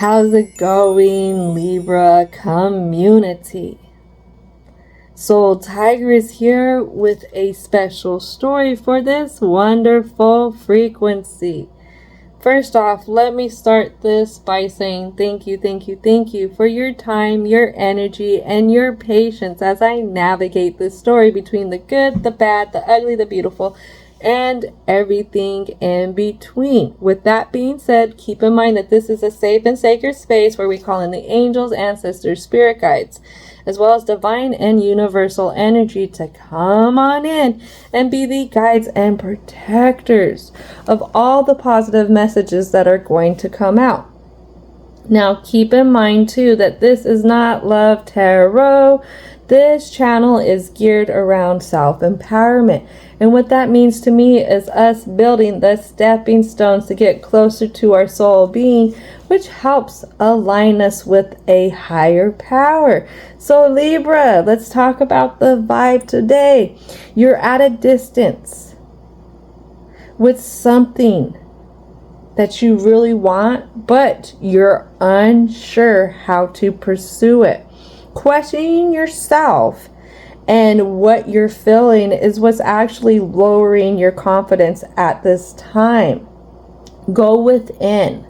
How's it going, Libra community? Soul Tiger is here with a special story for this wonderful frequency. First off, let me start this by saying thank you for your time, your energy, and your patience as I navigate this story between the good, the bad, the ugly, the beautiful, and everything in between. With that being said, keep in mind that this is a safe and sacred space where we call in the angels, ancestors, spirit guides, as well as divine and universal energy to come on in and be the guides and protectors of all the positive messages that are going to come out. Now, keep in mind too that this is not love tarot. This channel is geared around self-empowerment. And what that means to me is us building the stepping stones to get closer to our soul being, which helps align us with a higher power. So Libra, let's talk about the vibe today. You're at a distance with something that you really want, but you're unsure how to pursue it. Questioning yourself and what you're feeling is what's actually lowering your confidence at this time. Go within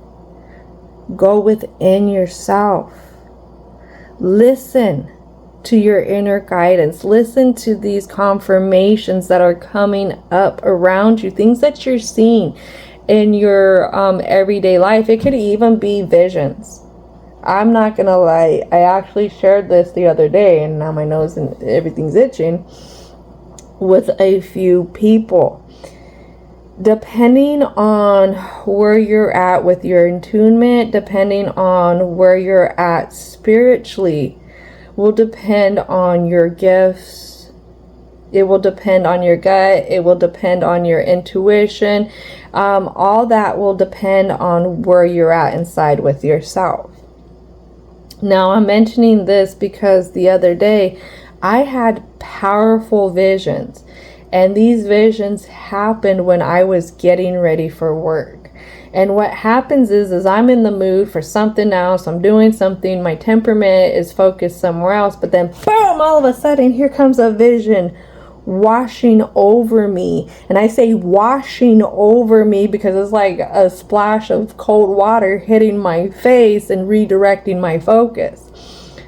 yourself. Listen to your inner guidance. Listen to these confirmations that are coming up around you, things that you're seeing in your everyday life. It could even be visions. I'm not gonna lie, I actually shared this the other day, and now my nose and everything's itching, with a few people. Depending on where you're at with your attunement, depending on where you're at spiritually, will depend on your gifts. It will depend on your gut. It will depend on your intuition. All that will depend on where you're at inside with yourself. Now, I'm mentioning this because the other day I had powerful visions, and these visions happened when I was getting ready for work. And what happens is I'm in the mood for something else. I'm doing something. My temperament is focused somewhere else. But then, boom, all of a sudden, here comes a vision washing over me. And I say washing over me because it's like a splash of cold water hitting my face and redirecting my focus.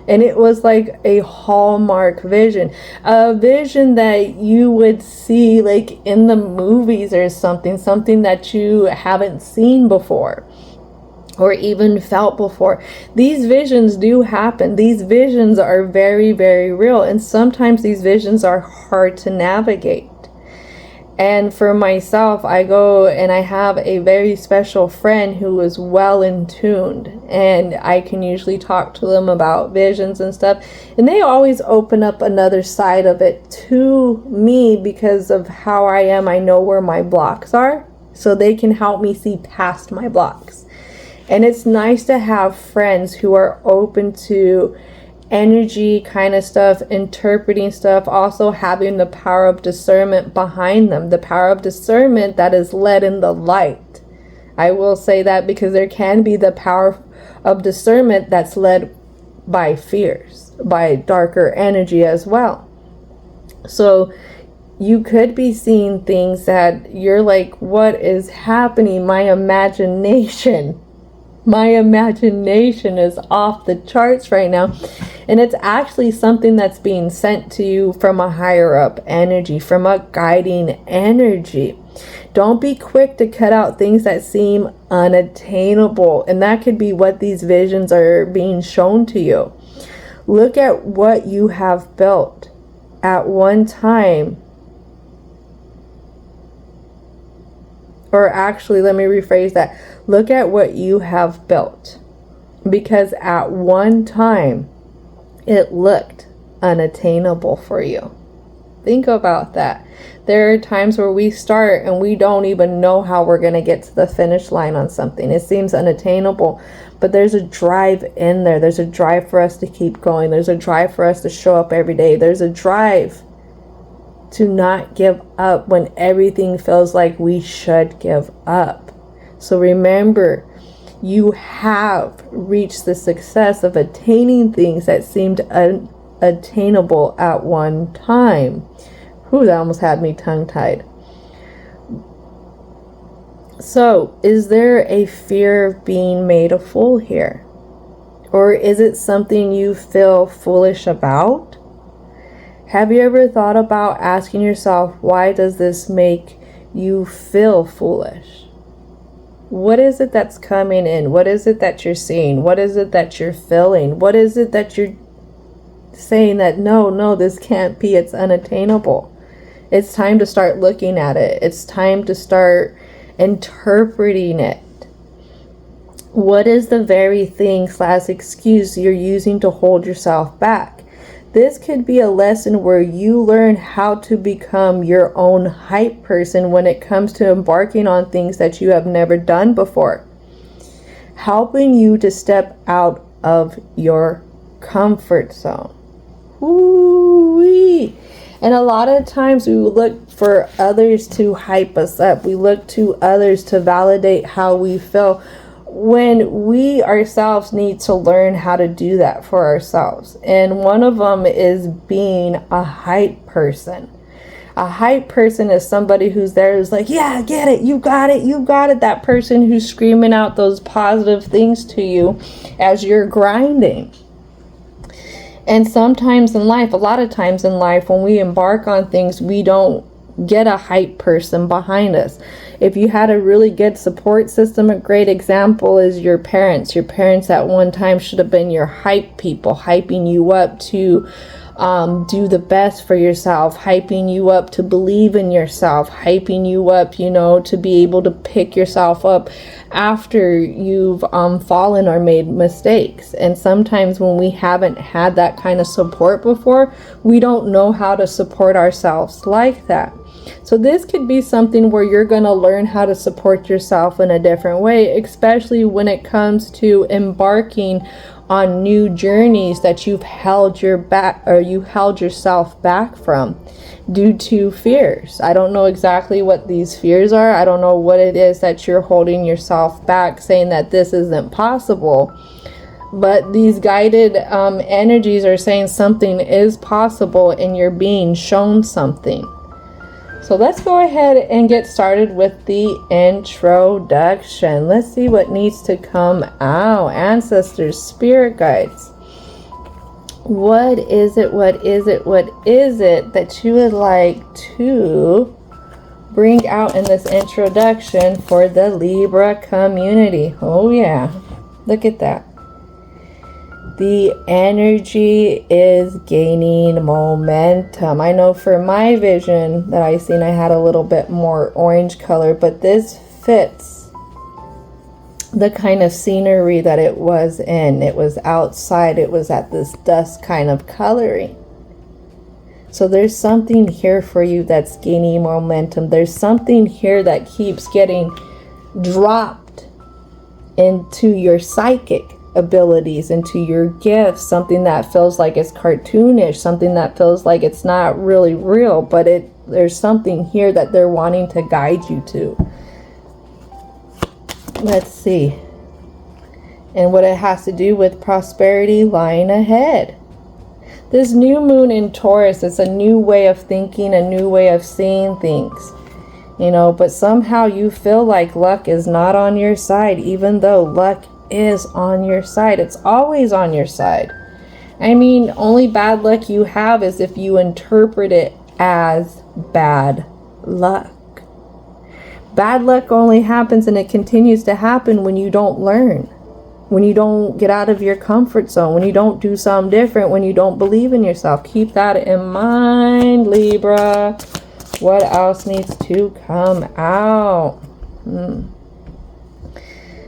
And it was like a hallmark vision, a vision that you would see like in the movies or something that you haven't seen before or even felt before. These visions do happen. These visions are very, very real. And sometimes these visions are hard to navigate. And for myself, I go and I have a very special friend who is well in tuned, and I can usually talk to them about visions and stuff. And they always open up another side of it to me because of how I am. I know where my blocks are, so they can help me see past my blocks. And it's nice to have friends who are open to energy kind of stuff, interpreting stuff, also having the power of discernment behind them, the power of discernment that is led in the light. I will say that because there can be the power of discernment that's led by fears, by darker energy as well. So you could be seeing things that you're like, what is happening? My imagination is off the charts right now. And it's actually something that's being sent to you from a higher up energy, from a guiding energy. Don't be quick to cut out things that seem unattainable. And that could be what these visions are being shown to you. Look at what you have built at one time. Or actually, let me rephrase that. Look at what you have built. Because at one time, it looked unattainable for you. Think about that. There are times where we start and we don't even know how we're going to get to the finish line on something. It seems unattainable, but there's a drive in there. There's a drive for us to keep going. There's a drive for us to show up every day. There's a drive to not give up when everything feels like we should give up. So remember, You have reached the success of attaining things that seemed unattainable at one time. Whew, that almost had me tongue-tied. So, is there a fear of being made a fool here? Or is it something you feel foolish about? Have you ever thought about asking yourself, why does this make you feel foolish? What is it that's coming in? What is it that you're seeing? What is it that you're feeling? What is it that you're saying that, no, this can't be, it's unattainable? It's time to start looking at it. It's time to start interpreting it. What is the very thing / excuse you're using to hold yourself back? This could be a lesson where you learn how to become your own hype person when it comes to embarking on things that you have never done before. Helping you to step out of your comfort zone. Woo-wee. And a lot of times we look for others to hype us up. We look to others to validate how we feel, when we ourselves need to learn how to do that for ourselves. And one of them is being a hype person. A hype person is somebody who's there, who's like, yeah, get it, you got it, you got it. That person who's screaming out those positive things to you as you're grinding. And sometimes in life, a lot of times in life, when we embark on things, we don't get a hype person behind us. If you had a really good support system, a great example is your parents. Your parents at one time should have been your hype people, hyping you up to do the best for yourself, hyping you up to believe in yourself, hyping you up, to be able to pick yourself up after you've fallen or made mistakes. And sometimes when we haven't had that kind of support before, we don't know how to support ourselves like that. So this could be something where you're going to learn how to support yourself in a different way, especially when it comes to embarking on new journeys that you've held yourself back from due to fears. I don't know exactly what these fears are. I don't know what it is that you're holding yourself back, saying that this isn't possible. But these guided energies are saying something is possible and you're being shown something. So let's go ahead and get started with the introduction. Let's see what needs to come out. Ancestors, spirit guides. What is it that you would like to bring out in this introduction for the Libra community? Oh yeah, look at that. The energy is gaining momentum. I know for my vision that I seen, I had a little bit more orange color, but this fits the kind of scenery that it was in. It was outside. It was at this dusk kind of coloring. So there's something here for you that's gaining momentum. There's something here that keeps getting dropped into your psychic abilities, into your gifts, something that feels like it's cartoonish, something that feels like it's not really real, but there's something here that they're wanting to guide you to. Let's see. And what it has to do with prosperity lying ahead. This new moon in Taurus is a new way of thinking, a new way of seeing things. But somehow you feel like luck is not on your side, even though luck is on your side. It's always on your side. I mean, only bad luck you have is if you interpret it as bad luck. Bad luck only happens, and it continues to happen when you don't learn, when you don't get out of your comfort zone, when you don't do something different, when you don't believe in yourself. Keep that in mind, Libra. What else needs to come out?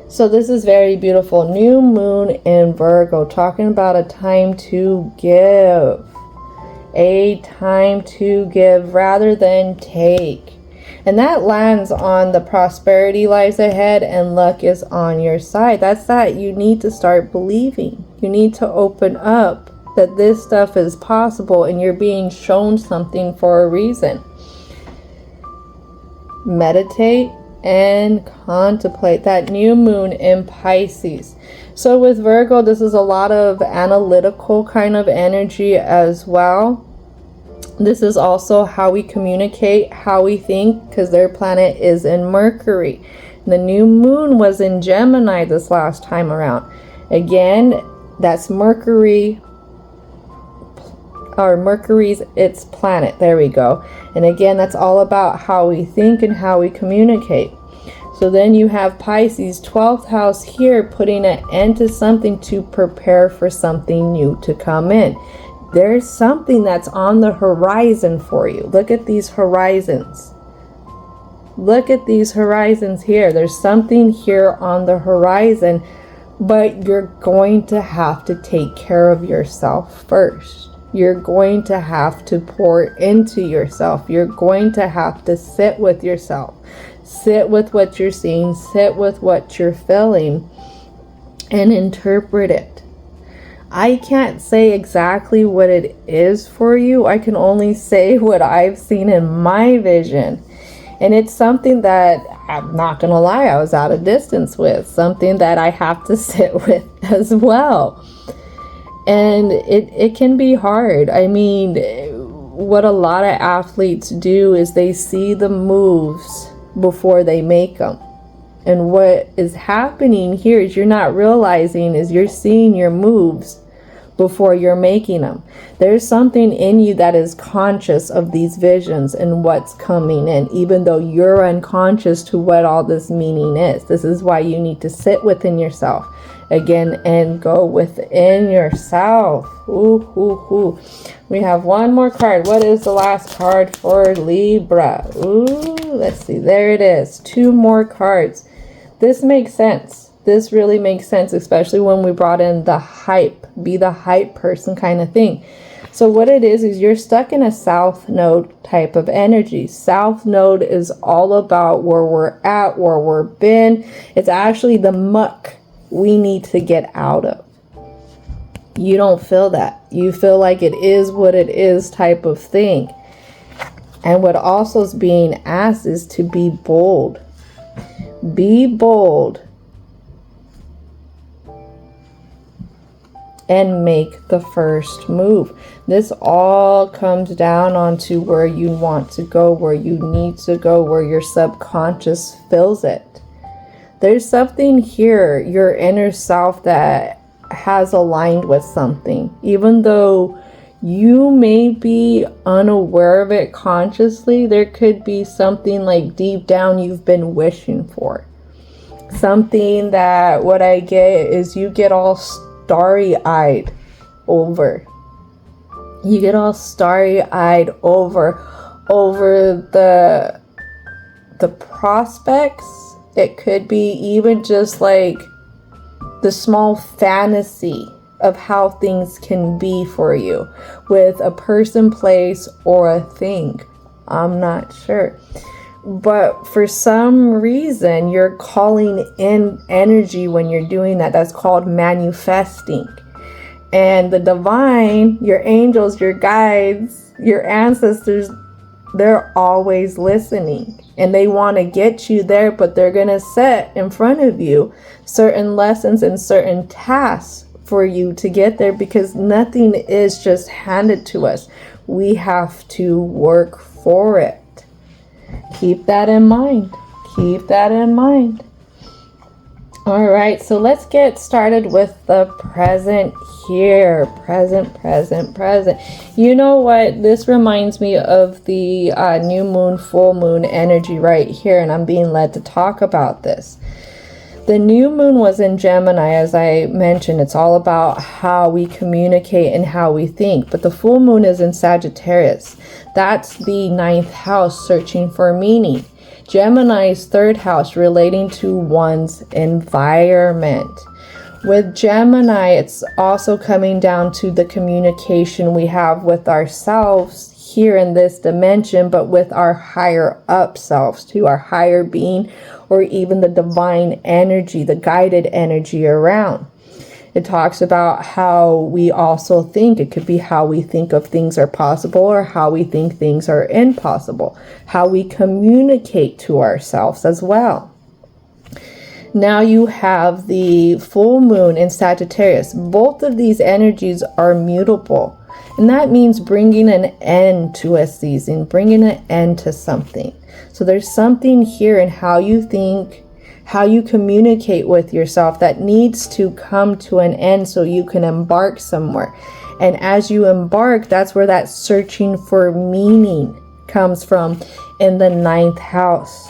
So this is very beautiful. New moon in Virgo, talking about a time to give. A time to give rather than take. And that lands on the prosperity lies ahead and luck is on your side. That's that you need to start believing. You need to open up that this stuff is possible and you're being shown something for a reason. Meditate and contemplate. That new moon in Pisces. So with Virgo, this is a lot of analytical kind of energy as well. This is also how we communicate, how we think, because their planet is in Mercury. The new moon was in Gemini this last time around. Again, that's Mercury, or Mercury's its planet. There we go. And again, that's all about how we think and how we communicate. So then you have Pisces, 12th house here, putting an end to something to prepare for something new to come in. There's something that's on the horizon for you. Look at these horizons. Look at these horizons here. There's something here on the horizon, but you're going to have to take care of yourself first. You're going to have to pour into yourself. You're going to have to sit with yourself. Sit with what you're seeing. Sit with what you're feeling and interpret it. I can't say exactly what it is for you. I can only say what I've seen in my vision. And it's something that, I'm not going to lie, I was at a distance with. Something that I have to sit with as well. And it can be hard. I mean, what a lot of athletes do is they see the moves before they make them. And what is happening here is you're not realizing is you're seeing your moves before you're making them. There's something in you that is conscious of these visions and what's coming in, even though you're unconscious to what all this meaning is. This is why you need to sit within yourself again and go within yourself. Ooh. We have one more card. What is the last card for Libra? Ooh, let's see. There it is. 2 more cards. This makes sense. This really makes sense, especially when we brought in the hype, be the hype person kind of thing. So what it is you're stuck in a south node type of energy. South node is all about where we're at, where we've been. It's actually the muck we need to get out of. You don't feel that. You feel like it is what it is type of thing. And what also is being asked is to be bold. Be bold. And make the first move. This all comes down onto where you want to go, where you need to go, where your subconscious feels it. There's something here, your inner self, that has aligned with something. Even though you may be unaware of it consciously, there could be something like deep down you've been wishing for. Something that what I get is you get all starry-eyed over. You get all starry-eyed over the prospects. It could be even just like the small fantasy of how things can be for you with a person, place, or a thing. I'm not sure. But for some reason, you're calling in energy when you're doing that. That's called manifesting. And the divine, your angels, your guides, your ancestors, they're always listening. And they want to get you there, but they're going to set in front of you certain lessons and certain tasks for you to get there, because nothing is just handed to us. We have to work for it. Keep that in mind. Keep that in mind. All right, so let's get started with the present here. Present. You know what? This reminds me of the new moon, full moon energy right here, and I'm being led to talk about this. The new moon was in Gemini, as I mentioned. It's all about how we communicate and how we think. But the full moon is in Sagittarius. That's the 9th house, searching for meaning. Gemini's 3rd house, relating to one's environment. With Gemini, it's also coming down to the communication we have with ourselves here in this dimension, but with our higher up selves too, our higher being, or even the divine energy, the guided energy around. It talks about how we also think. It could be how we think of things are possible or how we think things are impossible. How we communicate to ourselves as well. Now you have the full moon in Sagittarius. Both of these energies are mutable. And that means bringing an end to a season, bringing an end to something. So there's something here in how you think, how you communicate with yourself that needs to come to an end so you can embark somewhere. And as you embark, that's where that searching for meaning comes from in the 9th house.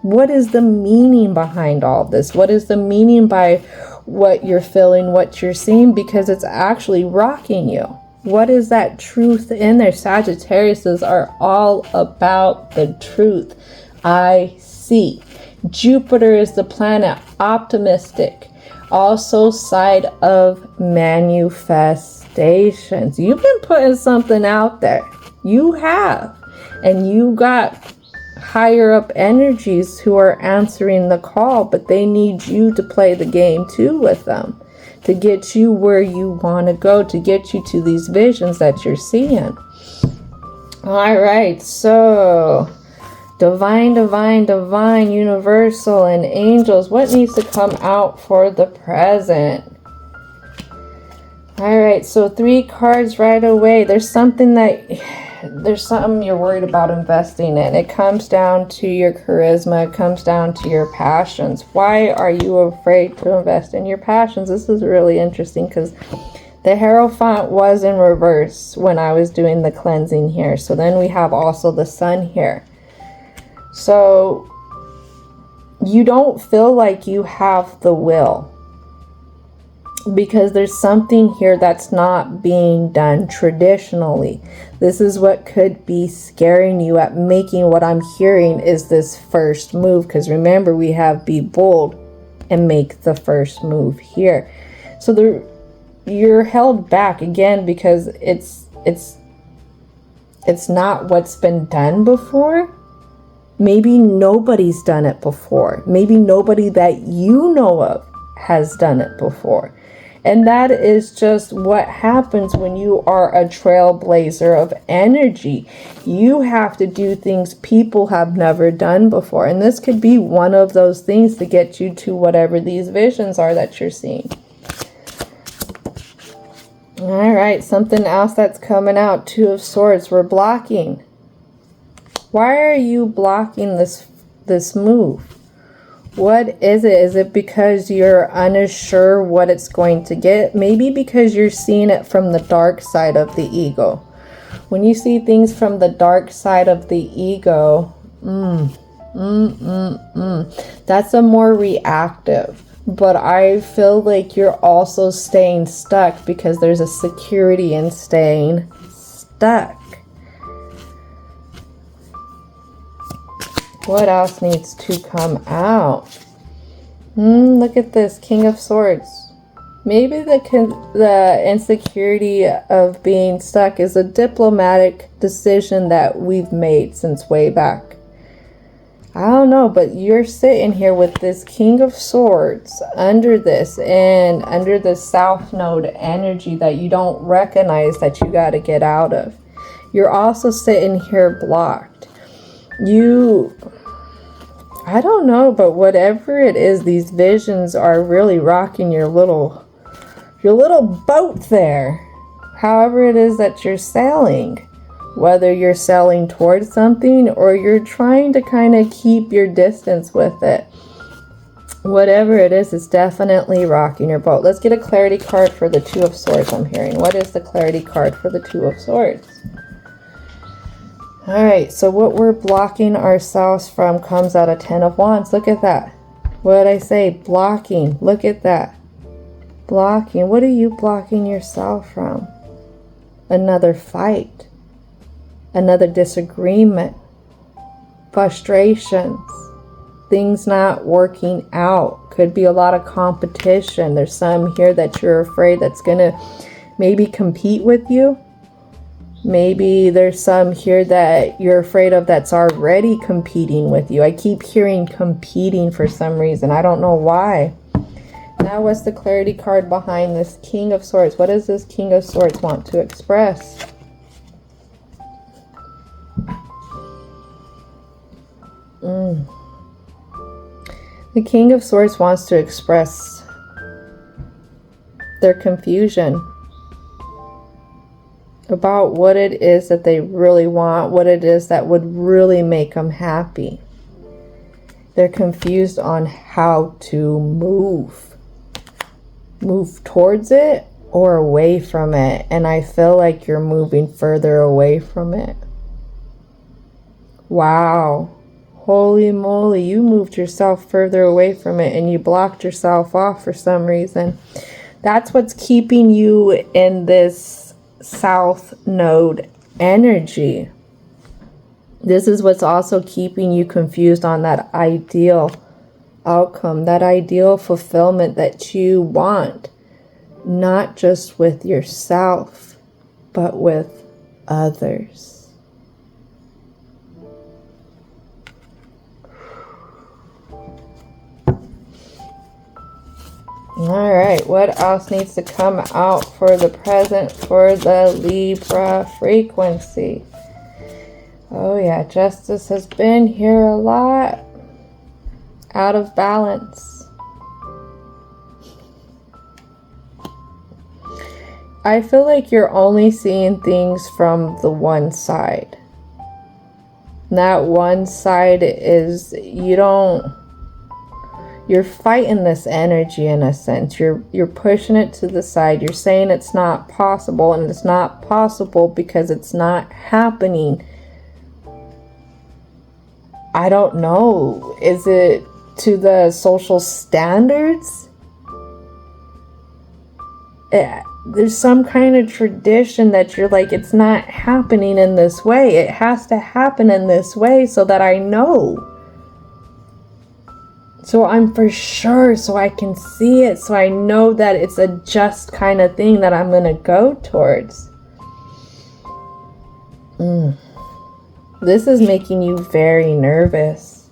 What is the meaning behind all of this? What is the meaning by what you're feeling, what you're seeing? Because it's actually rocking you. What is that truth in there? Sagittariuses are all about the truth. I see. Jupiter is the planet optimistic, also side of manifestations. You've been putting something out there. You have. And you got higher up energies who are answering the call, but they need you to play the game too with them, to get you where you want to go, to get you to these visions that you're seeing. All right, so divine, universal, and angels. What needs to come out for the present? All right, so 3 cards right away. There's something you're worried about investing in. It comes down to your charisma. It comes down to your passions. Why are you afraid to invest in your passions? This is really interesting because the Hierophant was in reverse when I was doing the cleansing here. So then we have also the Sun here. So you don't feel like you have the will, because there's something here that's not being done traditionally. This is what could be scaring you at making. What I'm hearing is this first move, because remember, we have be bold and make the first move here. So you're held back again because it's not what's been done before. Maybe nobody's done it before. Maybe nobody that you know of has done it before. And that is just what happens when you are a trailblazer of energy. You have to do things people have never done before. And this could be one of those things to get you to whatever these visions are that you're seeing. All right, something else that's coming out. 2 of Swords. We're blocking. Why are you blocking this move? What is it? Is it because you're unsure what it's going to get? Maybe because you're seeing it from the dark side of the ego. When you see things from the dark side of the ego, that's a more reactive. But I feel like you're also staying stuck because there's a security in staying stuck. What else needs to come out? Look at this, King of Swords. Maybe the insecurity of being stuck is a diplomatic decision that we've made since way back. I don't know, but you're sitting here with this King of Swords under this and under the South Node energy that you don't recognize that you got to get out of. You're also sitting here blocked. I don't know, but whatever it is, these visions are really rocking your little boat there. However it is that you're sailing, whether you're sailing towards something or you're trying to kind of keep your distance with it. Whatever it is, it's definitely rocking your boat. Let's get a clarity card for the 2 of Swords I'm hearing. What is the clarity card for the 2 of Swords? All right, so what we're blocking ourselves from comes out of 10 of Wands. Look at that. What did I say? Blocking. Look at that. Blocking. What are you blocking yourself from? Another fight. Another disagreement. Frustrations. Things not working out. Could be a lot of competition. There's some here that you're afraid that's going to maybe compete with you. Maybe there's some here that you're afraid of that's already competing with you. I keep hearing competing for some reason. I don't know why. Now what's the clarity card behind this King of Swords? What does this King of Swords want to express? The King of Swords wants to express their confusion about what it is that they really want, what it is that would really make them happy. They're confused on how to move towards it or away from it. And I feel like you're moving further away from it. Wow. Holy moly, you moved yourself further away from it and you blocked yourself off for some reason. That's what's keeping you in this South Node energy. This is what's also keeping you confused on that ideal outcome, that ideal fulfillment that you want, not just with yourself, but with others. All right, what else needs to come out for the present for the Libra frequency? Oh yeah, justice has been here a lot. Out of balance. I feel like you're only seeing things from the one side. And that one side is you're fighting this energy in a sense. You're pushing it to the side. You're saying it's not possible, and it's not possible because it's not happening. I don't know. Is it to the social standards? There's some kind of tradition that you're like, it's not happening in this way. It has to happen in this way so that I know. So I'm for sure, so I can see it, so I know that it's a just kind of thing that I'm going to go towards. This is making you very nervous.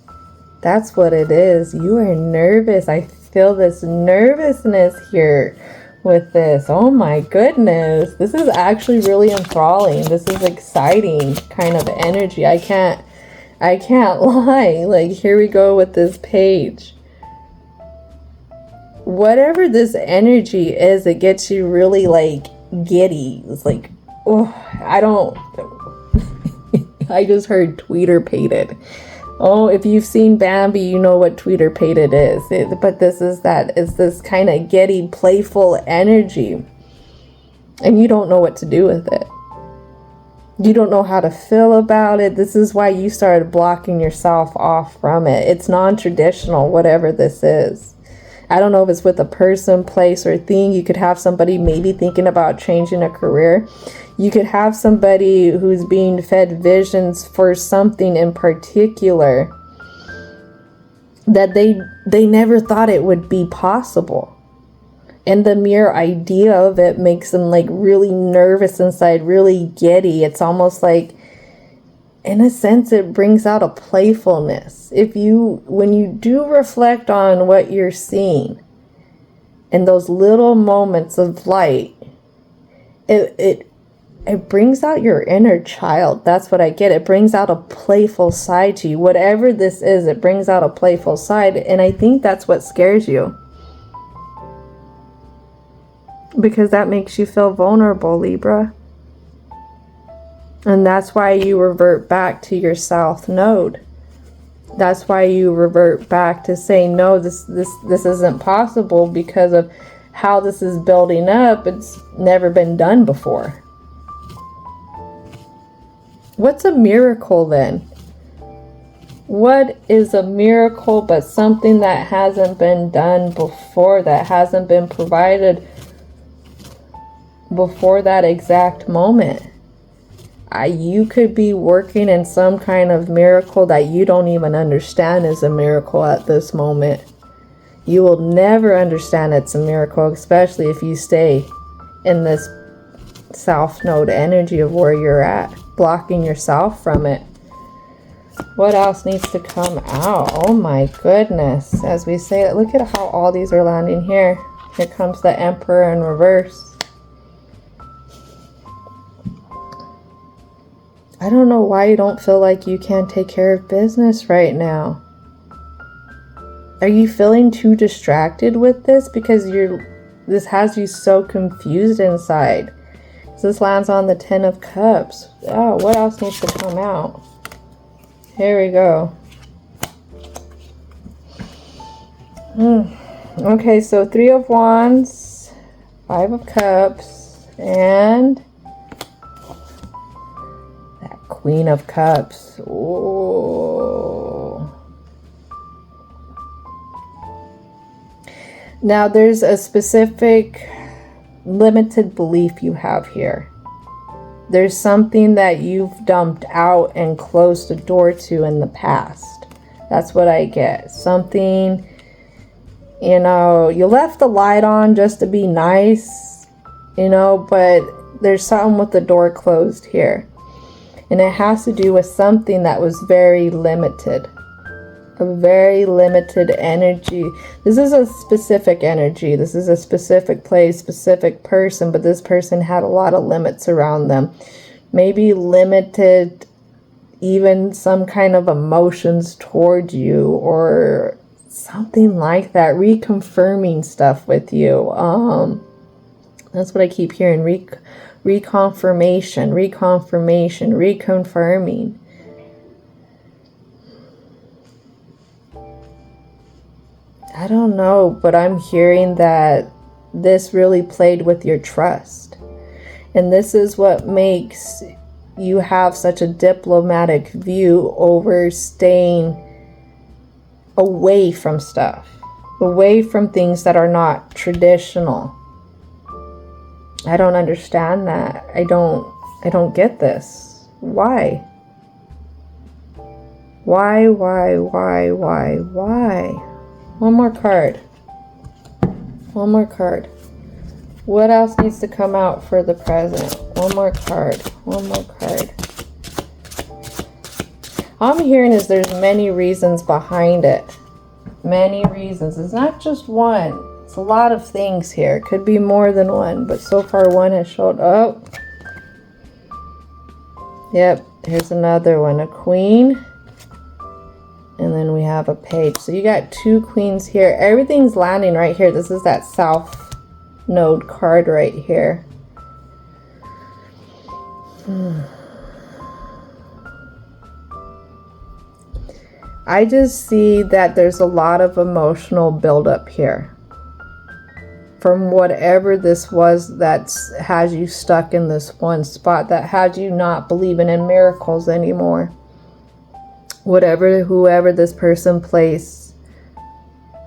That's what it is. You are nervous. I feel this nervousness here with this. Oh my goodness. This is actually really enthralling. This is exciting kind of energy. I can't lie. Like, here we go with this page. Whatever this energy is, it gets you really like giddy. It's like, oh, I just heard tweeter-pated. Oh, if you've seen Bambi, you know what tweeter-pated is. But this is this kind of giddy, playful energy. And you don't know what to do with it. You don't know how to feel about it. This is why you started blocking yourself off from it. It's non-traditional, whatever this is. I don't know if it's with a person, place, or thing. You could have somebody maybe thinking about changing a career. You could have somebody who's being fed visions for something in particular that they never thought it would be possible. And the mere idea of it makes them like really nervous inside, really giddy. It's almost like, in a sense, it brings out a playfulness. When you do reflect on what you're seeing and those little moments of light, it brings out your inner child. That's what I get. It brings out a playful side to you. Whatever this is, it brings out a playful side. And I think that's what scares you. Because that makes you feel vulnerable, Libra. And that's why you revert back to your South Node. That's why you revert back to saying, no, this isn't possible because of how this is building up. It's never been done before. What's a miracle then? What is a miracle but something that hasn't been done before, that hasn't been provided before that exact moment? You could be working in some kind of miracle that you don't even understand is a miracle at this moment. You will never understand it's a miracle, especially if you stay in this South Node energy of where you're at, blocking yourself from it. What else needs to come out? Oh my goodness. As we say it, look at how all these are landing here. Here comes the Emperor in reverse. I don't know why you don't feel like you can take care of business right now. Are you feeling too distracted with this? Because this has you so confused inside. This lands on the Ten of Cups. Oh, what else needs to come out? Here we go. Okay, so Three of Wands, Five of Cups, and that Queen of Cups. Oh. Now there's a specific limited belief you have here. There's something that you've dumped out and closed the door to in the past. That's what I get. Something, you know, you left the light on just to be nice, you know, but there's something with the door closed here. And it has to do with something that was very limited. A very limited energy. This is a specific energy. This is a specific place, specific person, but this person had a lot of limits around them. Maybe limited even some kind of emotions towards you or something like that. Reconfirming stuff with you. That's what I keep hearing. Reconfirmation, reconfirming. I don't know, but I'm hearing that this really played with your trust. And this is what makes you have such a diplomatic view over staying away from stuff, away from things that are not traditional. I don't understand that. I don't get this. Why? Why? One more card. What else needs to come out for the present? One more card. All I'm hearing is there's many reasons behind it. Many reasons. It's not just one. It's a lot of things here. It could be more than one, but so far one has showed up. Yep, here's another one. A Queen. And then we have a Page. So you got two queens here. Everything's landing right here. This is that South Node card right here. I just see that there's a lot of emotional buildup here. From whatever this was that has you stuck in this one spot, that had you not believing in miracles anymore. Whoever this person, place,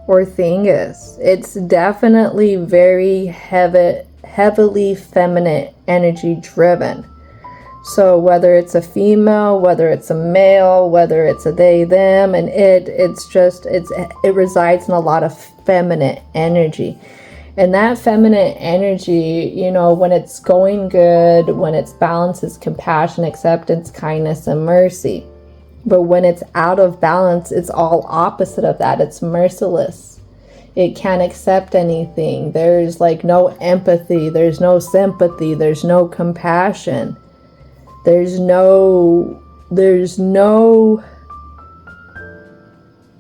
or thing is. It's definitely very heavily feminine energy driven. So whether it's a female, whether it's a male, whether it's a they, them, and it resides in a lot of feminine energy. And that feminine energy, you know, when it's going good, when it's balanced, is compassion, acceptance, kindness, and mercy. But when it's out of balance, it's all opposite of that. It's merciless. It can't accept anything. There's like no empathy. There's no sympathy. There's no compassion. There's no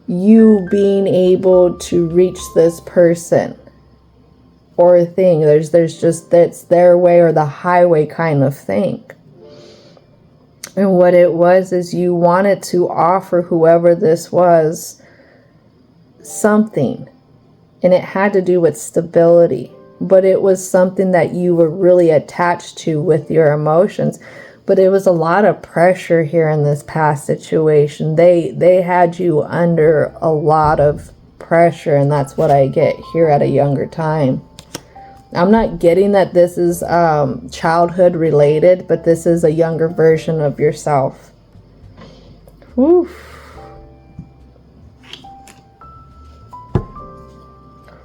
you being able to reach this person or thing. There's just, that's their way or the highway kind of thing. And what it was is you wanted to offer whoever this was something. And it had to do with stability. But it was something that you were really attached to with your emotions. But it was a lot of pressure here in this past situation. They had you under a lot of pressure. And that's what I get here at a younger time. I'm not getting that this is childhood related, but this is a younger version of yourself. Oof.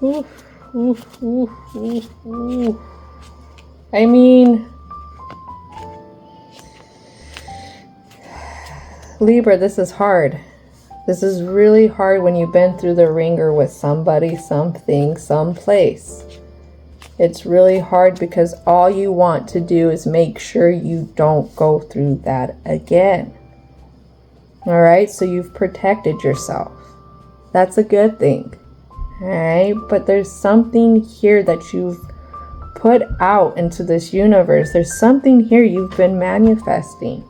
Oof, oof, oof, oof, oof. I mean, Libra, this is hard. This is really hard when you've been through the ringer with somebody, something, someplace. It's really hard because all you want to do is make sure you don't go through that again. All right, so you've protected yourself. That's a good thing. All right, but there's something here that you've put out into this universe. There's something here you've been manifesting.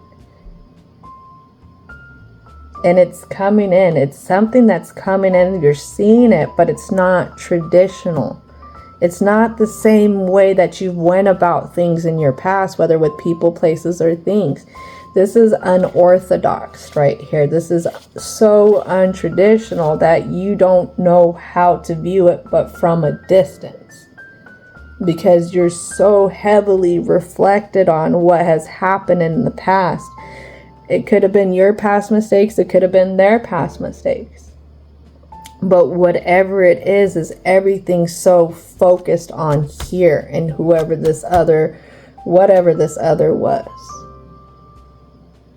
And it's coming in. It's something that's coming in. You're seeing it, but it's not traditional. It's not the same way that you've went about things in your past, whether with people, places, or things. This is unorthodox right here. This is so untraditional that you don't know how to view it but from a distance. Because you're so heavily reflected on what has happened in the past. It could have been your past mistakes. It could have been their past mistakes. But whatever it is everything so focused on here and whoever this other, whatever this other was.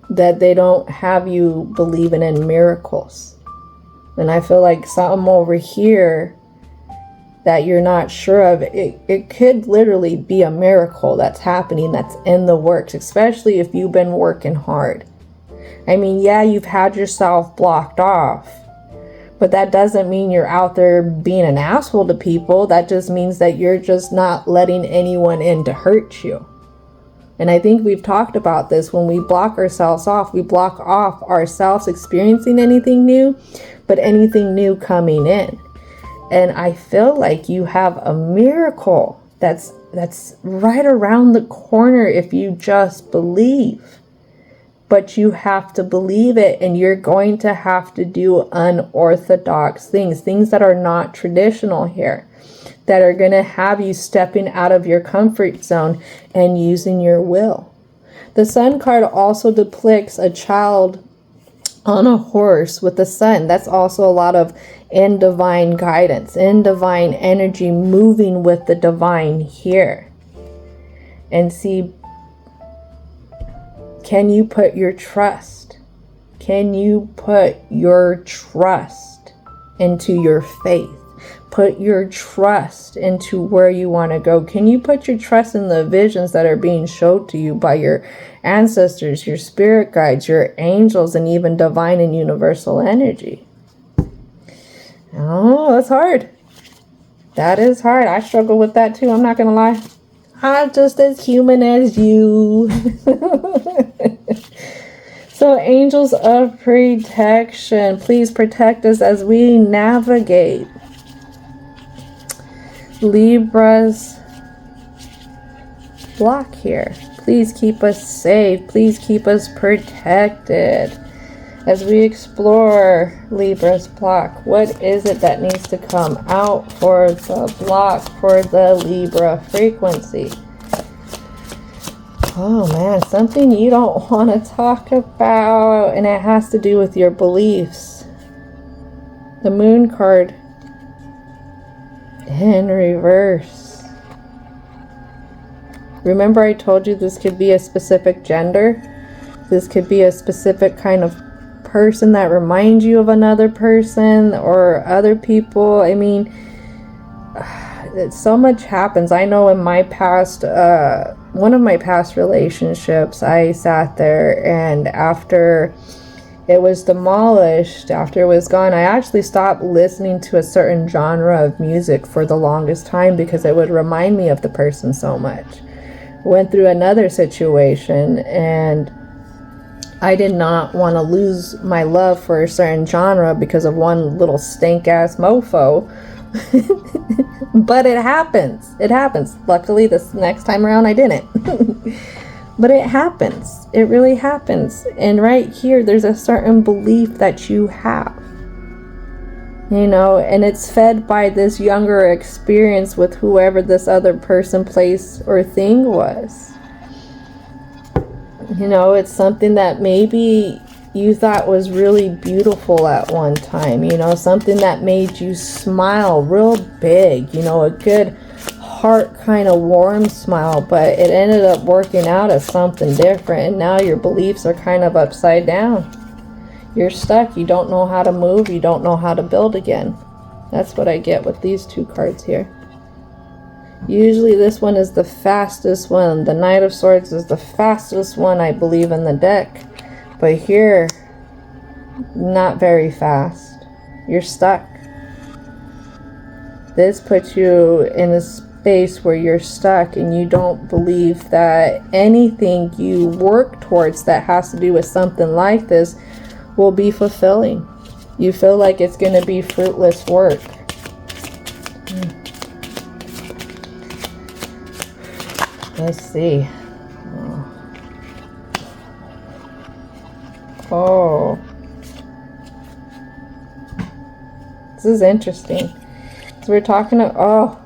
That they don't have you believing in miracles. And I feel like something over here that you're not sure of, it could literally be a miracle that's happening, that's in the works, especially if you've been working hard. I mean, yeah, you've had yourself blocked off, but that doesn't mean you're out there being an asshole to people. That just means that you're just not letting anyone in to hurt you. And I think we've talked about this. When we block ourselves off, we block off ourselves experiencing anything new, but anything new coming in. And I feel like you have a miracle that's right around the corner if you just believe. But you have to believe it, and you're going to have to do unorthodox things that are not traditional here, that are going to have you stepping out of your comfort zone and using your will. The Sun card also depicts a child on a horse with the sun. That's also a lot of in divine guidance, in divine energy, moving with the divine here. And see, can you put your trust? Can you put your trust into your faith? Put your trust into where you want to go. Can you put your trust in the visions that are being showed to you by your ancestors, your spirit guides, your angels, and even divine and universal energy? Oh, that's hard. That is hard. I struggle with that too. I'm not going to lie. I'm just as human as you. So angels of protection, please protect us as we navigate Libra's block here. Please keep us safe. Please keep us protected as we explore Libra's block. What is it that needs to come out for the block, for the Libra frequency? Oh man, something you don't want to talk about, and it has to do with your beliefs. The Moon card in reverse. Remember I told you this could be a specific gender? This could be a specific kind of person that reminds you of another person or other people. I mean, so much happens. I know in my past, one of my past relationships, I sat there, and after it was demolished, after it was gone, I actually stopped listening to a certain genre of music for the longest time because it would remind me of the person so much. Went through another situation, and I did not want to lose my love for a certain genre because of one little stank ass mofo. But it happens. It happens. Luckily, this next time around, I didn't. But it happens. It really happens. And right here, there's a certain belief that you have. You know, and it's fed by this younger experience with whoever this other person, place, or thing was. You know, it's something that maybe you thought was really beautiful at one time, you know, something that made you smile real big, you know, a good heart kind of warm smile, but it ended up working out as something different, and now your beliefs are kind of upside down. You're stuck. You don't know how to move. You don't know how to build again. That's what I get with these two cards here. Usually this one is the fastest one. The Knight of Swords is the fastest one, I believe, in the deck. But here, not very fast. You're stuck. This puts you in a space where you're stuck and you don't believe that anything you work towards that has to do with something like this will be fulfilling. You feel like it's going to be fruitless work. Let's see. Oh. This is interesting. So we're talking to, oh.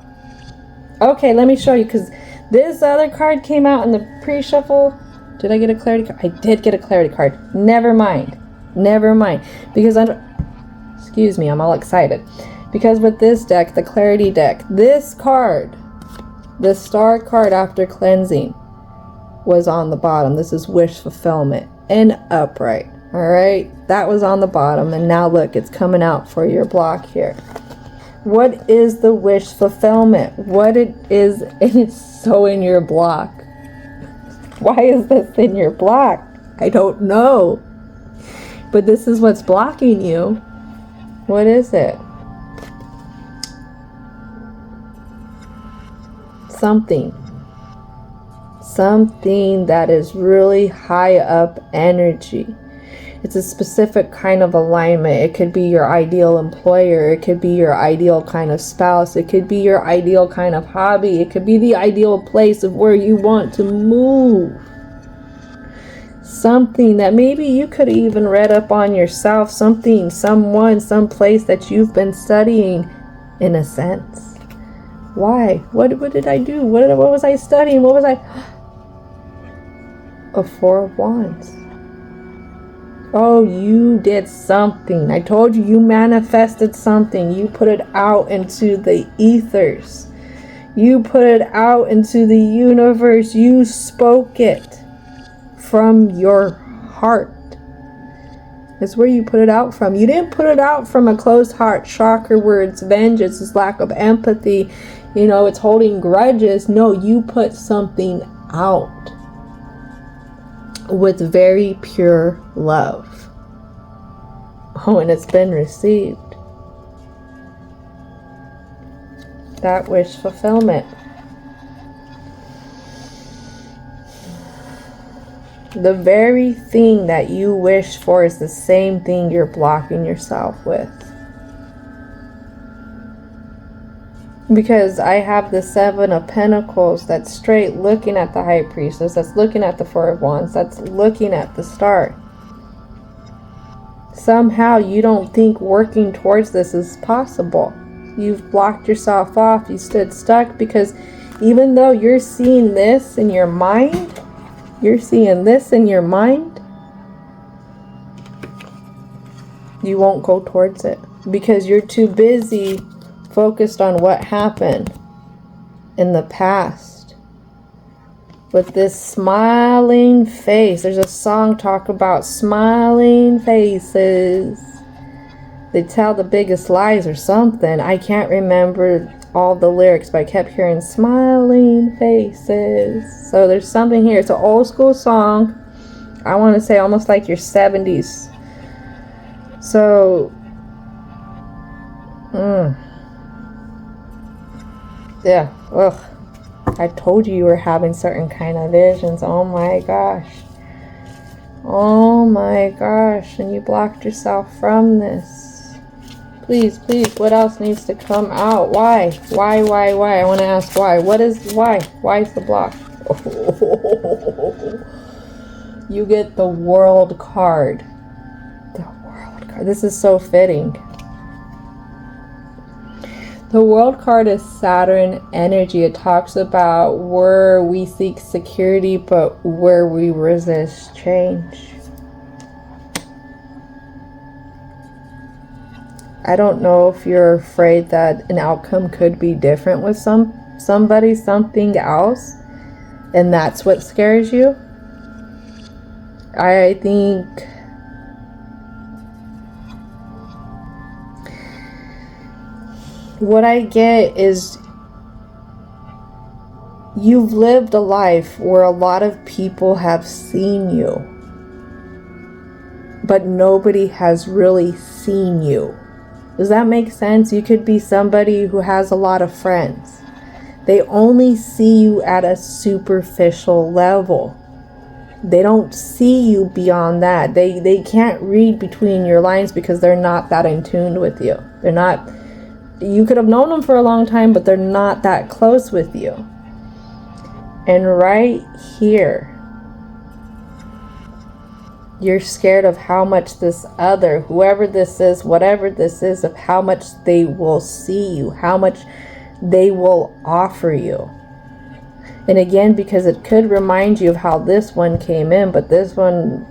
Okay, let me show you, because this other card came out in the pre-shuffle. Did I get a clarity card? I did get a clarity card. Never mind. Never mind. Because excuse me, I'm all excited. Because with this deck, the clarity deck, this card, the star card after cleansing, was on the bottom. This is wish fulfillment and upright. All right, that was on the bottom, and now look, it's coming out for your block here. What is the wish fulfillment? What it is, and it's so in your block. Why is this in your block? I don't know. But this is what's blocking you. What is it? Something that is really high up energy. It's a specific kind of alignment. It could be your ideal employer. It could be your ideal kind of spouse. It could be your ideal kind of hobby. It could be the ideal place of where you want to move. Something that maybe you could have even read up on yourself. Something, someone, some place that you've been studying in a sense. Why? What did I do? What was I studying? What was I? A Four of Wands. Oh, you did something. I told you, you manifested something. You put it out into the ethers. You put it out into the universe. You spoke it from your heart. It's where you put it out from. You didn't put it out from a closed heart, chakra, where it's vengeance, it's lack of empathy, you know, it's holding grudges. No, you put something out with very pure love. Oh, and it's been received. That wish fulfillment. The very thing that you wish for is the same thing you're blocking yourself with. Because I have the Seven of Pentacles that's straight looking at the High Priestess, that's looking at the Four of Wands, that's looking at the Star. Somehow you don't think working towards this is possible. You've blocked yourself off. You stood stuck because even though you're seeing this in your mind, you won't go towards it because you're too busy focused on what happened in the past. With this smiling face, there's a song talk about smiling faces. They tell the biggest lies or something. I can't remember all the lyrics, but I kept hearing smiling faces. So there's something here. It's an old school song. I want to say almost like your 70s. So, yeah, ugh. I told you were having certain kind of visions. Oh my gosh. Oh my gosh. And you blocked yourself from this. Please, please, what else needs to come out? Why? Why? I want to ask why. What is, why? Why is the block? You get the World card. The World card. This is so fitting. The World card is Saturn energy. It talks about where we seek security, but where we resist change. I don't know if you're afraid that an outcome could be different with somebody, something else, and that's what scares you. I think what I get is you've lived a life where a lot of people have seen you, but nobody has really seen you. Does that make sense? You could be somebody who has a lot of friends. They only see you at a superficial level. They don't see you beyond that. They can't read between your lines because they're not that in tune with you. They're not, you could have known them for a long time, but they're not that close with you. And right here, you're scared of how much this other, whoever this is, whatever this is, of how much they will see you, how much they will offer you. And again, because it could remind you of how this one came in, but this one,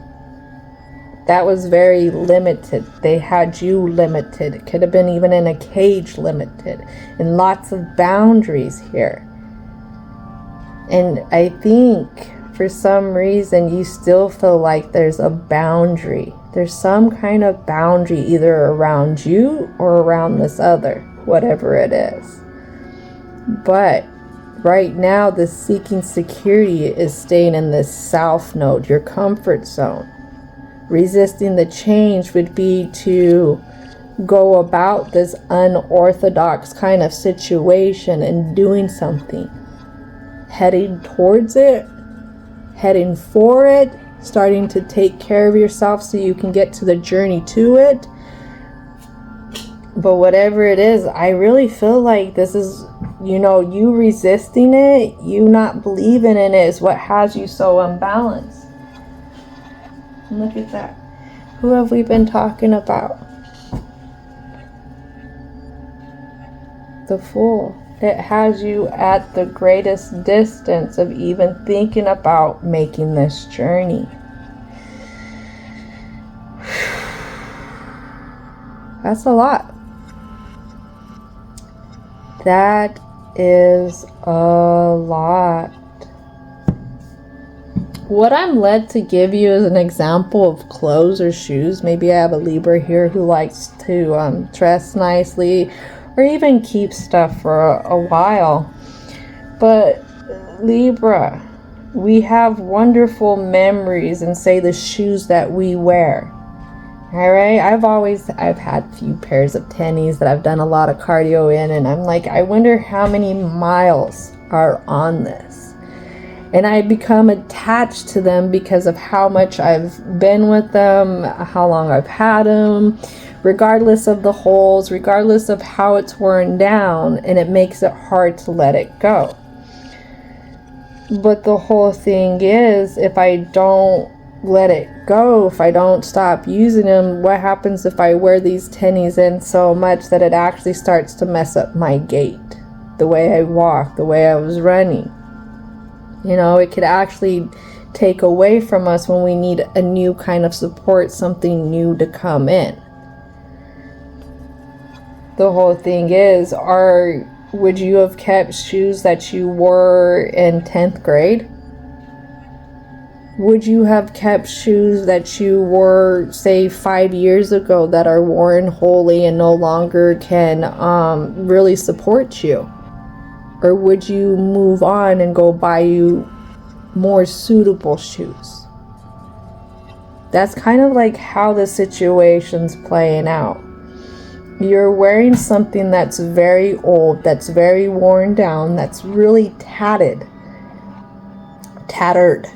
that was very limited. They had you limited. It could have been even in a cage limited, and lots of boundaries here. And I think for some reason you still feel like there's a boundary. There's some kind of boundary either around you or around this other, whatever it is. But right now, the seeking security is staying in this south node, your comfort zone. Resisting the change would be to go about this unorthodox kind of situation and doing something. Heading towards it, heading for it, starting to take care of yourself so you can get to the journey to it. But whatever it is, I really feel like this is, you resisting it, you not believing in it is what has you so unbalanced. Look at that. Who have we been talking about? The Fool. It has you at the greatest distance of even thinking about making this journey. That's a lot. That is a lot. What I'm led to give you is an example of clothes or shoes. Maybe I have a Libra here who likes to dress nicely or even keep stuff for a while. But Libra, we have wonderful memories in, say, the shoes that we wear. All right, I've had a few pairs of tennies that I've done a lot of cardio in, and I'm like, I wonder how many miles are on this. And I become attached to them because of how much I've been with them, how long I've had them, regardless of the holes, regardless of how it's worn down, and it makes it hard to let it go. But the whole thing is, if I don't let it go, if I don't stop using them, what happens if I wear these tennies in so much that it actually starts to mess up my gait, the way I walk, the way I was running? It could actually take away from us when we need a new kind of support, something new to come in. The whole thing is, would you have kept shoes that you wore in 10th grade? Would you have kept shoes that you wore, say, 5 years ago that are worn wholly and no longer can really support you? Or would you move on and go buy you more suitable shoes? That's kind of like how the situation's playing out. You're wearing something that's very old, that's very worn down, that's really tattered,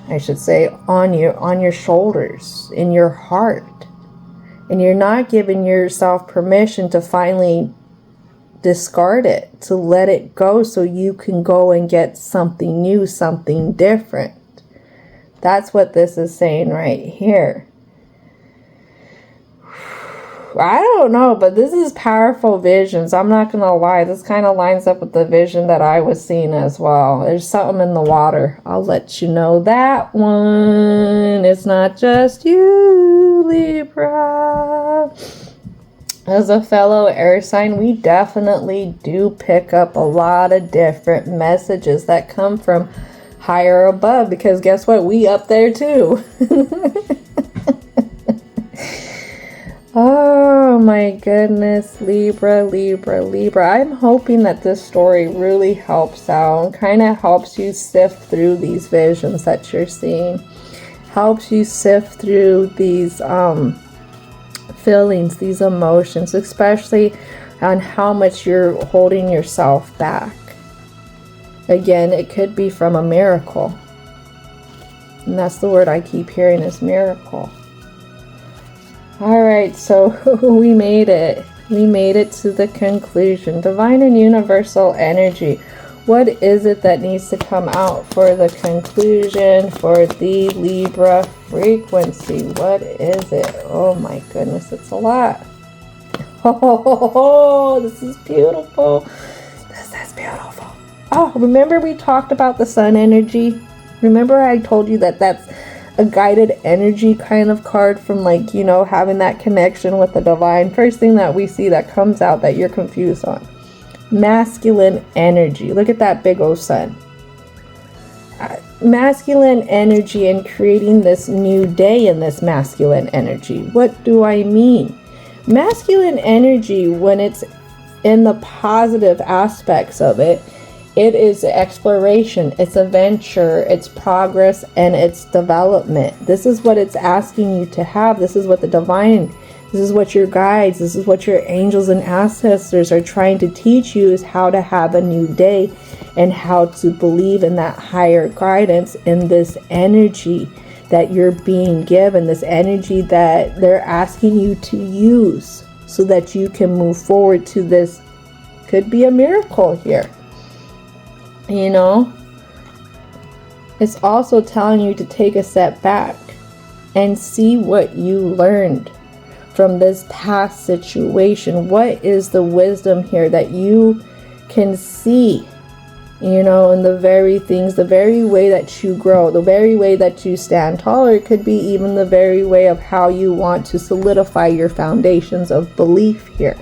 I should say, on your shoulders, in your heart. And you're not giving yourself permission to finally discard it, to let it go so you can go and get something new, something different. That's what this is saying right here. I don't know, but this is powerful visions. I'm not going to lie. This kind of lines up with the vision that I was seeing as well. There's something in the water. I'll let you know that one. It's not just you, Libra. As a fellow air sign, we definitely do pick up a lot of different messages that come from higher above, because guess what? We up there too. Oh my goodness, Libra, Libra, Libra. I'm hoping that this story really helps out, kind of helps you sift through these visions that you're seeing, helps you sift through these feelings, these emotions, especially on how much you're holding yourself back. Again, it could be from a miracle. And that's the word I keep hearing, is miracle. Alright, so we made it. We made it to the conclusion. Divine and universal energy. What is it that needs to come out for the conclusion for the Libra frequency? What is it? Oh my goodness, it's a lot. Oh, this is beautiful. This is beautiful. Oh, remember we talked about the sun energy? Remember I told you that that's a guided energy kind of card from, like, you know, having that connection with the divine. First thing that we see that comes out that you're confused on. Masculine energy. Look at that big old sun. Masculine energy and creating this new day in this masculine energy. What do I mean? Masculine energy, when it's in the positive aspects of it, it is exploration, it's adventure, it's progress, and it's development. This is what it's asking you to have. This is what the divine, this is what your guides, this is what your angels and ancestors are trying to teach you, is how to have a new day and how to believe in that higher guidance, in this energy that you're being given, this energy that they're asking you to use so that you can move forward to this. Could be a miracle here. You know, it's also telling you to take a step back and see what you learned from this past situation. What is the wisdom here that you can see, you know, in the very things, the very way that you grow, the very way that you stand taller. It could be even the very way of how you want to solidify your foundations of belief here.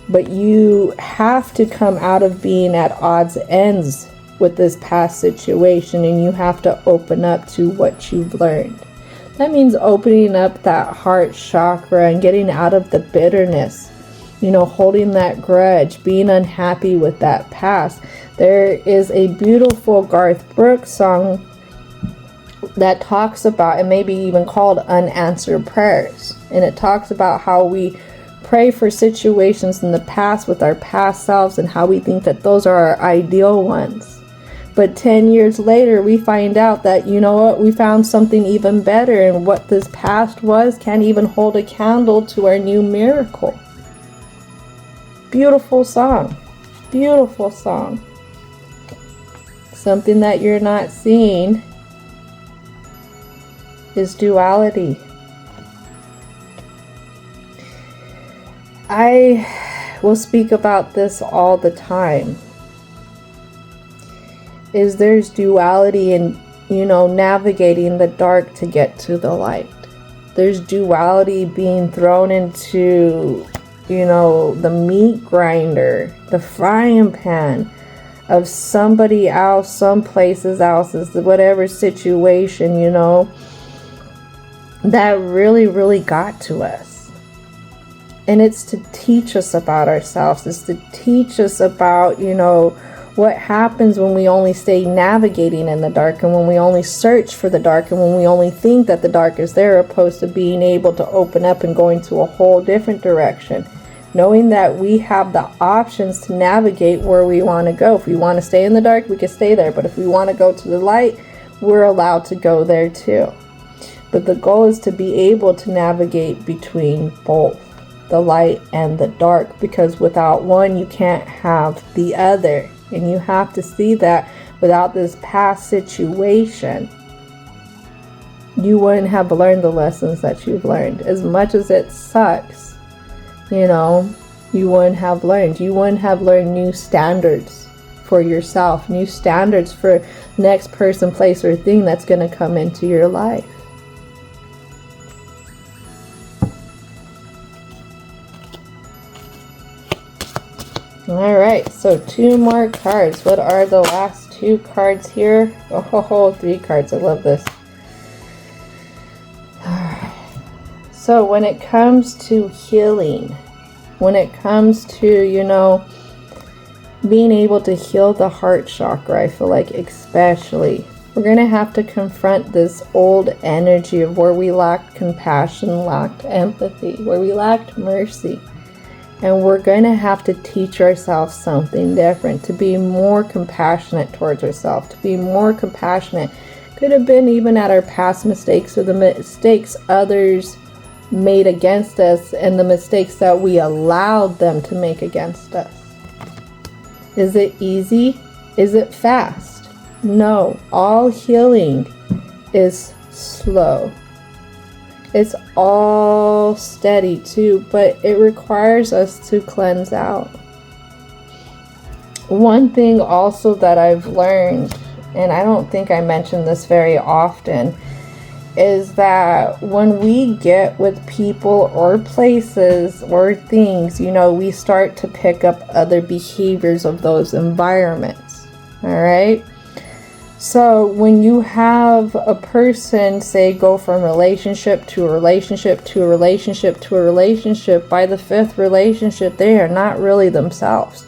But you have to come out of being at odds ends with this past situation, and you have to open up to what you've learned. That means opening up that heart chakra and getting out of the bitterness, you know, holding that grudge, being unhappy with that past. There is a beautiful Garth Brooks song that talks about, it may be even called Unanswered Prayers, and it talks about how we pray for situations in the past with our past selves and how we think that those are our ideal ones. But 10 years later, we find out that, you know what, we found something even better, and what this past was can't even hold a candle to our new miracle. Beautiful song. Beautiful song. Something that you're not seeing is duality. I will speak about this all the time. Is there's duality in, you know, navigating the dark to get to the light. There's duality being thrown into, you know, the meat grinder, the frying pan of somebody else, some places else's, whatever situation, you know, that really got to us. And it's to teach us about ourselves. It's to teach us about, you know, what happens when we only stay navigating in the dark, and when we only search for the dark, and when we only think that the dark is there, opposed to being able to open up and go into a whole different direction. Knowing that we have the options to navigate where we want to go. If we want to stay in the dark, we can stay there. But if we want to go to the light, we're allowed to go there too. But the goal is to be able to navigate between both the light and the dark, because without one you can't have the other. And you have to see that without this past situation, you wouldn't have learned the lessons that you've learned. As much as it sucks, you know, you wouldn't have learned. You wouldn't have learned new standards for yourself, new standards for the next person, place, or thing that's going to come into your life. All right, so 2 more cards. What are the last 2 cards here? Oh, 3 cards. I love this. All right. So when it comes to healing, when it comes to, you know, being able to heal the heart chakra, I feel like especially, we're going to have to confront this old energy of where we lacked compassion, lacked empathy, where we lacked mercy. And we're going to have to teach ourselves something different, to be more compassionate towards ourselves, to be more compassionate. Could have been even at our past mistakes or the mistakes others made against us and the mistakes that we allowed them to make against us. Is it easy? Is it fast? No. All healing is slow. It's all steady too, but it requires us to cleanse out. One thing also that I've learned, and I don't think I mention this very often, is that when we get with people or places or things, you know, we start to pick up other behaviors of those environments. All right. So when you have a person, say, go from relationship to a relationship to a relationship to a relationship, by the 5th relationship, they are not really themselves.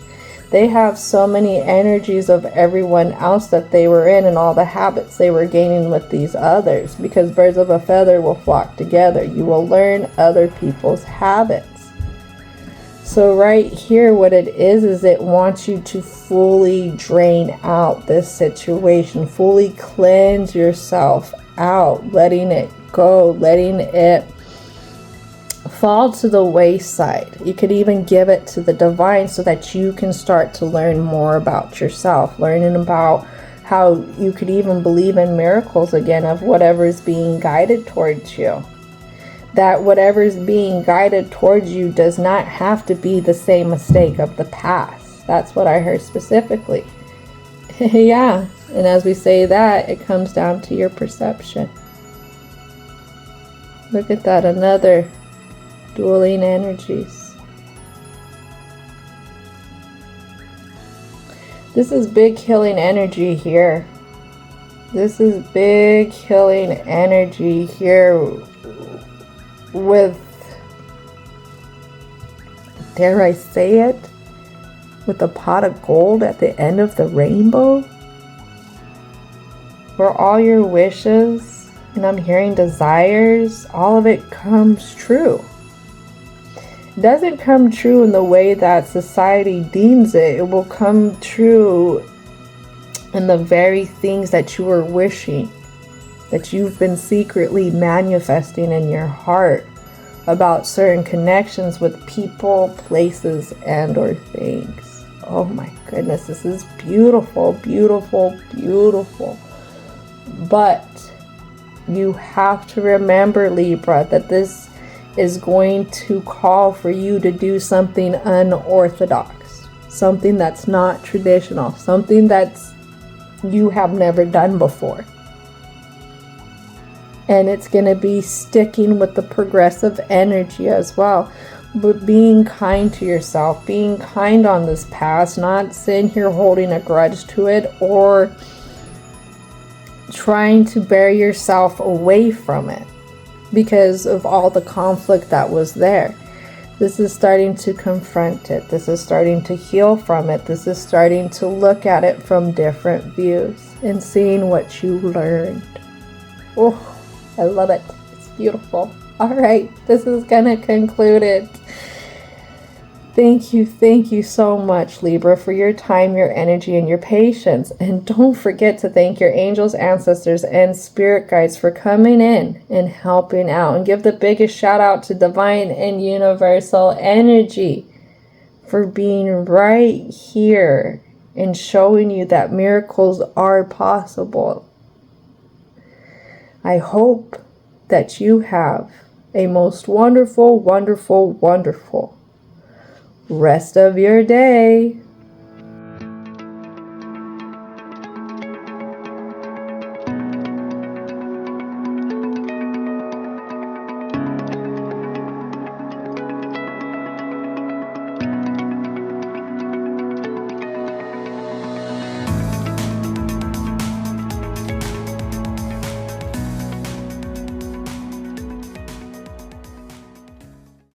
They have so many energies of everyone else that they were in and all the habits they were gaining with these others, because birds of a feather will flock together. You will learn other people's habits. So right here, what it is it wants you to fully drain out this situation, fully cleanse yourself out, letting it go, letting it fall to the wayside. You could even give it to the divine so that you can start to learn more about yourself, learning about how you could even believe in miracles again of whatever is being guided towards you. That whatever is being guided towards you does not have to be the same mistake of the past. That's what I heard specifically. Yeah, and as we say that, it comes down to your perception. Look at that, another dueling energies. This is big healing energy here. This is big healing energy here with, dare I say it, with a pot of gold at the end of the rainbow, where all your wishes, and I'm hearing desires, all of it comes true. It doesn't come true in the way that society deems it. It will come true in the very things that you are wishing, that you've been secretly manifesting in your heart about certain connections with people, places, and or things. Oh my goodness, this is beautiful, beautiful, beautiful. But you have to remember, Libra, that this is going to call for you to do something unorthodox, something that's not traditional, something that's you have never done before. And it's going to be sticking with the progressive energy as well. But being kind to yourself, being kind on this past, not sitting here holding a grudge to it or trying to bear yourself away from it because of all the conflict that was there. This is starting to confront it. This is starting to heal from it. This is starting to look at it from different views and seeing what you learned. Oh, I love it. It's beautiful. All right, this is gonna conclude it. Thank you so much, Libra, for your time, your energy, and your patience. And don't forget to thank your angels, ancestors, and spirit guides for coming in and helping out. And give the biggest shout out to divine and universal energy for being right here and showing you that miracles are possible. I hope that you have a most wonderful, wonderful, wonderful rest of your day.